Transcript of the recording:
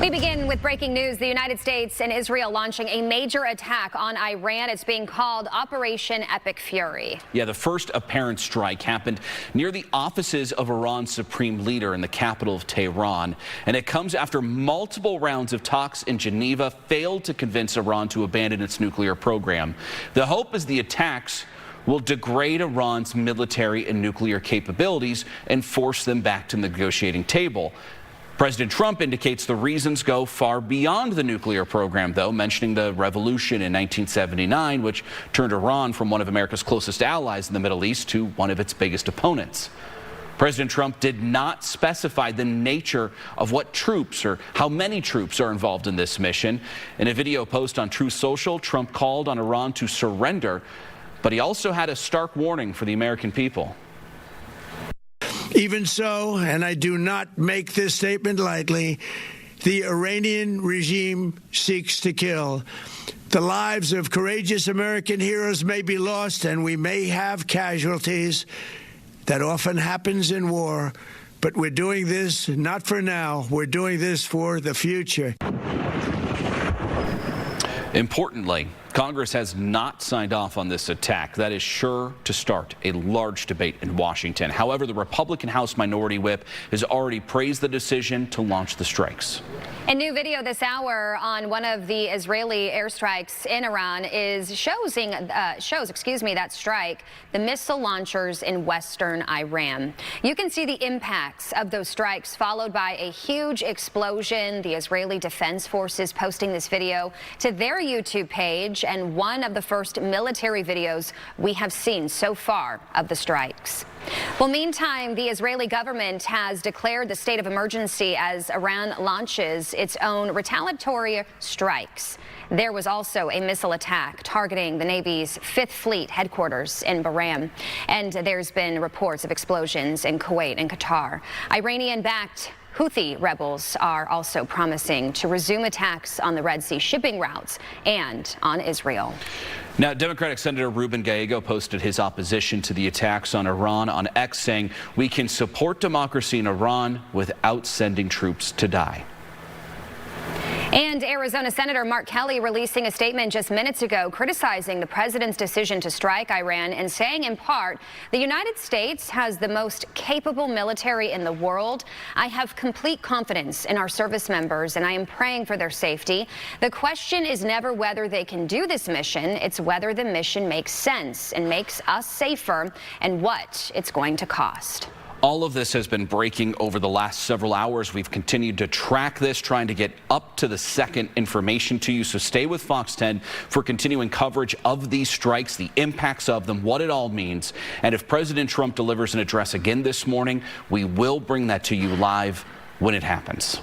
We begin with breaking news. The United States and Israel launching a major attack on Iran. It's being called Operation Epic Fury. Yeah, the first apparent strike happened near the offices of Iran's supreme leader in the capital of Tehran. And it comes after multiple rounds of talks in Geneva failed to convince Iran to abandon its nuclear program. The hope is the attacks will degrade Iran's military and nuclear capabilities and force them back to the negotiating table. President Trump indicates the reasons go far beyond the nuclear program, though, mentioning the revolution in 1979, which turned Iran from one of America's closest allies in the Middle East to one of its biggest opponents. President Trump did not specify the nature of what troops or how many troops are involved in this mission. In a video post on Truth Social, Trump called on Iran to surrender, but he also had a stark warning for the American people. Even so, and I do not make this statement lightly, the Iranian regime seeks to kill. The lives of courageous American heroes may be lost, and we may have casualties. That often happens in war. But we're doing this not for now. We're doing this for the future. Importantly, Congress has not signed off on this attack. That is sure to start a large debate in Washington. However, the Republican House Minority Whip has already praised the decision to launch the strikes. A new video this hour on one of the Israeli airstrikes in Iran shows that strike, the missile launchers in western Iran. You can see the impacts of those strikes followed by a huge explosion. The Israeli Defense Forces posting this video to their YouTube page, and one of the first military videos we have seen so far of the strikes. Well, meantime, the Israeli government has declared the state of emergency as Iran launches its own retaliatory strikes. There was also a missile attack targeting the Navy's 5th Fleet headquarters in Bahrain. And there's been reports of explosions in Kuwait and Qatar. Iranian-backed Houthi rebels are also promising to resume attacks on the Red Sea shipping routes and on Israel. Now, Democratic Senator Ruben Gallego posted his opposition to the attacks on Iran on X, saying, "We can support democracy in Iran without sending troops to die." And Arizona Senator Mark Kelly releasing a statement just minutes ago criticizing the president's decision to strike Iran and saying, in part, the United States has the most capable military in the world. I have complete confidence in our service members, and I am praying for their safety. The question is never whether they can do this mission. It's whether the mission makes sense and makes us safer and what it's going to cost. All of this has been breaking over the last several hours. We've continued to track this, trying to get up to the second information to you. So stay with Fox 10 for continuing coverage of these strikes, the impacts of them, what it all means. And if President Trump delivers an address again this morning, we will bring that to you live when it happens.